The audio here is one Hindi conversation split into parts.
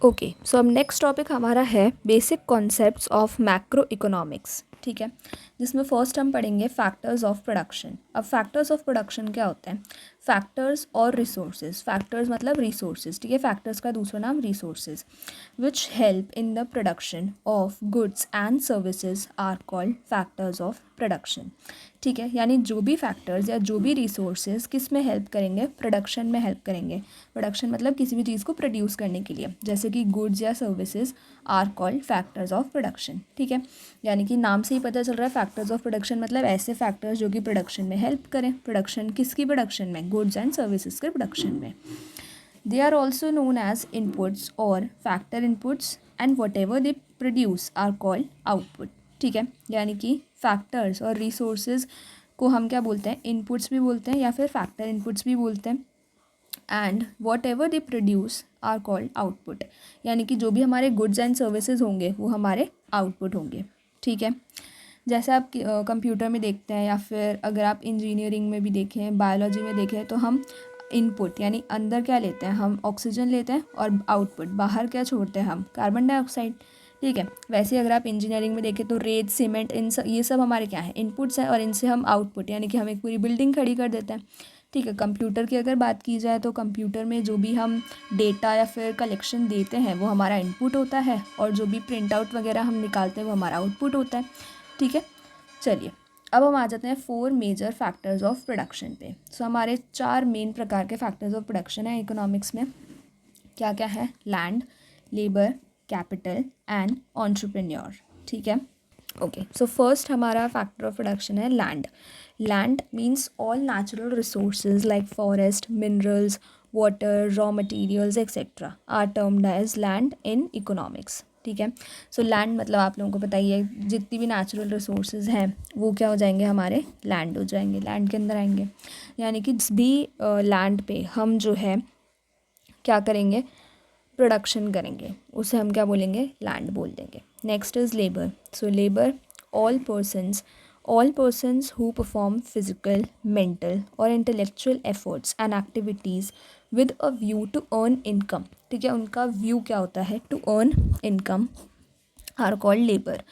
ओके, सो अब नेक्स्ट टॉपिक हमारा है basic concepts of macro economics. ठीक है, जिसमें फर्स्ट हम पढ़ेंगे फैक्टर्स ऑफ प्रोडक्शन। अब फैक्टर्स ऑफ प्रोडक्शन क्या होते हैं? फैक्टर्स और रिसोर्सेज। फैक्टर्स मतलब रिसोर्सेज, ठीक है। फैक्टर्स का दूसरा नाम resources, which help in the production of goods and services are called factors of production. ठीक है, यानी जो भी फैक्टर्स या जो भी रिसोर्सेज किस में हेल्प करेंगे? प्रोडक्शन में हेल्प करेंगे। प्रोडक्शन मतलब किसी भी चीज़ को प्रोड्यूस करने के लिए, जैसे कि गुड्स या services are called factors of production. ठीक है, यानी कि नाम से ही पता चल रहा है फैक्टर्स ऑफ प्रोडक्शन मतलब ऐसे फैक्टर्स जो कि प्रोडक्शन में हेल्प करें। प्रोडक्शन किसकी प्रोडक्शन में? गुड्स एंड सर्विसेज के प्रोडक्शन में। They are also known as inputs और factor inputs and whatever they produce are called output. ठीक है, यानी कि फैक्टर्स और रिसोर्सेज को हम क्या बोलते हैं? इनपुट्स भी बोलते हैं या फिर फैक्टर इनपुट्स भी बोलते हैं। And whatever they produce are called output, यानी कि जो भी हमारे गुड्स एंड सर्विसेज होंगे वो हमारे आउटपुट होंगे। ठीक है, जैसे आप कंप्यूटर में देखते हैं या फिर अगर आप इंजीनियरिंग में भी देखें, बायोलॉजी में देखें, तो हम इनपुट यानी अंदर क्या लेते हैं? हम ऑक्सीजन लेते हैं और आउटपुट बाहर क्या छोड़ते हैं? हम कार्बन डाइऑक्साइड। ठीक है, वैसे अगर आप इंजीनियरिंग में देखें तो रेत, सीमेंट, ये सब हमारे क्या है? इनपुट्स हैं और इनसे हम आउटपुट यानी कि हम एक पूरी बिल्डिंग खड़ी कर देते हैं। ठीक है, कंप्यूटर की अगर बात की जाए तो कंप्यूटर में जो भी हम डेटा या फिर कलेक्शन देते हैं वो हमारा इनपुट होता है और जो भी प्रिंट आउट वगैरह हम निकालते हैं वो हमारा आउटपुट होता है। ठीक है, चलिए अब हम आ जाते हैं 4 मेजर फैक्टर्स ऑफ प्रोडक्शन पे। सो हमारे 4 मेन प्रकार के फैक्टर्स ऑफ प्रोडक्शन है इकोनॉमिक्स में। क्या क्या है? Land, labour, capital and entrepreneur. ठीक है, ओके, सो फर्स्ट हमारा फैक्टर ऑफ प्रोडक्शन है land. Land means all natural resources like forest, minerals, water, raw materials etcetera are termed as land in economics. ठीक है, सो लैंड मतलब आप लोगों को पता ही है, जितनी भी नेचुरल रिसोर्सेज हैं वो क्या हो जाएंगे? हमारे लैंड हो जाएंगे, लैंड के अंदर आएंगे। यानी कि जिस भी लैंड पे हम जो है क्या करेंगे? प्रोडक्शन करेंगे, उसे हम क्या बोलेंगे? लैंड बोल देंगे। Next is labour. So labour all persons who perform physical, mental or intellectual efforts and activities with a view to earn income। ठीक है, उनका व्यू क्या होता है? To earn income are called labour.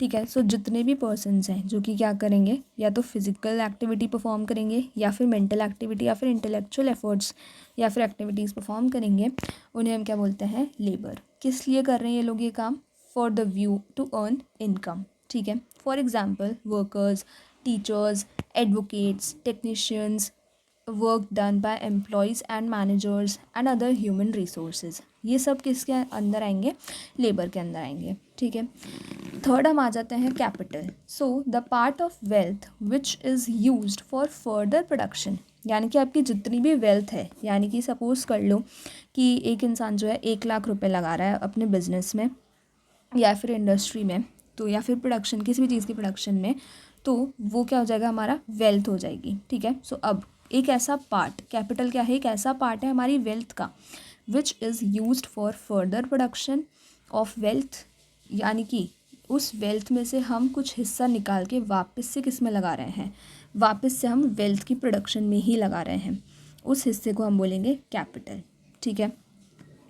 ठीक है, सो जितने भी पर्सन्स हैं जो कि क्या करेंगे? या तो फिजिकल एक्टिविटी परफॉर्म करेंगे या फिर मेंटल एक्टिविटी या फिर इंटेलेक्चुअल एफर्ट्स या फिर एक्टिविटीज़ परफॉर्म करेंगे, उन्हें हम क्या बोलते हैं? लेबर। किस लिए कर रहे हैं ये लोग ये काम? For the view to earn income. ठीक है, for example workers, teachers, advocates, technicians, work done by employees and managers and other human resources, ये सब किसके अंदर आएंगे? लेबर के अंदर आएंगे। ठीक है, थर्ड हम आ जाते हैं capital. So the part of wealth which is used for further production, यानी कि आपकी जितनी भी वेल्थ है, यानी कि सपोज़ कर लो कि एक इंसान जो है 1 लाख रुपए लगा रहा है अपने बिजनेस में या फिर इंडस्ट्री में, तो या फिर प्रोडक्शन, किसी भी चीज़ की प्रोडक्शन में, तो वो क्या हो जाएगा? हमारा वेल्थ हो जाएगी। ठीक है, सो अब एक ऐसा पार्ट, कैपिटल क्या है? एक ऐसा पार्ट है हमारी वेल्थ का which is used for further production of wealth, यानी कि उस वेल्थ में से हम कुछ हिस्सा निकाल के वापस से किस में लगा रहे हैं? वापस से हम वेल्थ की प्रोडक्शन में ही लगा रहे हैं, उस हिस्से को हम बोलेंगे कैपिटल। ठीक है,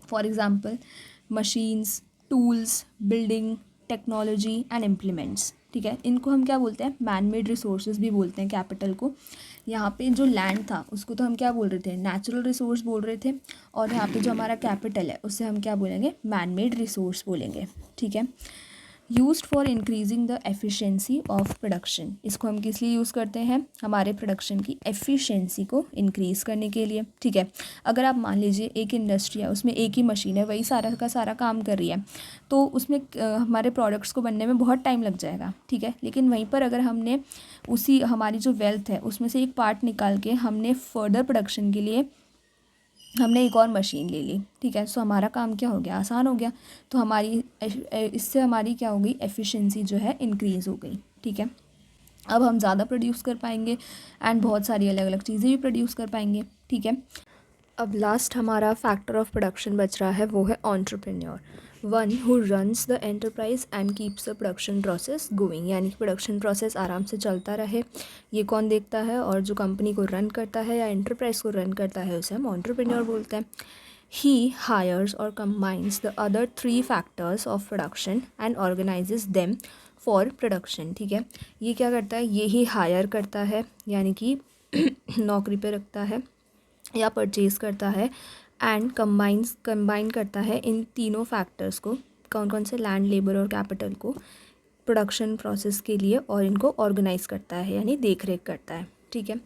for example machines, tools, building, technology and implements. ठीक है, इनको हम क्या बोलते हैं? मैन मेड रिसोर्सेज भी बोलते हैं कैपिटल को। यहाँ पे जो लैंड था उसको तो हम क्या बोल रहे थे? नेचुरल रिसोर्स बोल रहे थे, और यहाँ पे जो हमारा कैपिटल है उससे हम क्या बोलेंगे? मैन मेड रिसोर्स बोलेंगे। ठीक है, used for increasing the efficiency of production, इसको हम किस लिए यूज़ करते हैं? हमारे प्रोडक्शन की एफिशिएंसी को इंक्रीज़ करने के लिए। ठीक है, अगर आप मान लीजिए एक इंडस्ट्री है, उसमें एक ही मशीन है, वही सारा का सारा काम कर रही है, तो उसमें हमारे प्रोडक्ट्स को बनने में बहुत टाइम लग जाएगा। ठीक है, लेकिन वहीं पर अगर हमने उसी हमारी जो वेल्थ है उसमें से एक पार्ट निकाल के हमने फर्दर प्रोडक्शन के लिए हमने एक और मशीन ले ली। ठीक है, सो हमारा काम क्या हो गया? आसान हो गया। तो हमारी इससे हमारी क्या हो गई? एफिशिएंसी जो है इंक्रीज़ हो गई। ठीक है, अब हम ज़्यादा प्रोड्यूस कर पाएंगे एंड बहुत सारी अलग अलग चीज़ें भी प्रोड्यूस कर पाएंगे। ठीक है, अब लास्ट हमारा फैक्टर ऑफ प्रोडक्शन बच रहा है, वो है entrepreneur, one who runs the enterprise and keeps the production process going, यानी कि प्रोडक्शन प्रोसेस आराम से चलता रहे, ये कौन देखता है? और जो कंपनी को रन करता है या एंटरप्राइज को रन करता है उसे हम एंटरप्रेन्योर बोलते हैं। he hires or combines the other three factors of production and organizes them for production। ठीक है, ये क्या करता है, ये ही हायर करता है यानी कि नौकरी पे रखता है या परचेज़ करता है, एंड कंबाइन करता है इन तीनों फैक्टर्स को, कौन कौन से, लैंड, लेबर और कैपिटल को, प्रोडक्शन प्रोसेस के लिए, और इनको ऑर्गेनाइज करता है यानी देख रेख करता है। ठीक है,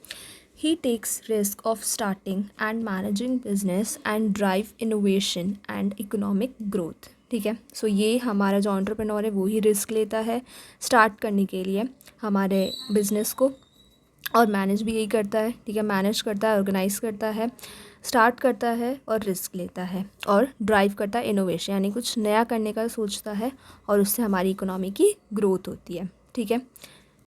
he takes risk of starting and managing business and drive innovation and economic growth. ठीक है, सो ये हमारा जो एंटरप्रेन्योर है वो ही रिस्क लेता है स्टार्ट करने के लिए हमारे बिजनेस को, और मैनेज भी यही करता है। ठीक है, मैनेज करता है, ऑर्गेनाइज करता है, स्टार्ट करता है और रिस्क लेता है, और ड्राइव करता है इनोवेशन यानी कुछ नया करने का सोचता है, और उससे हमारी इकोनॉमी की ग्रोथ होती है। ठीक है,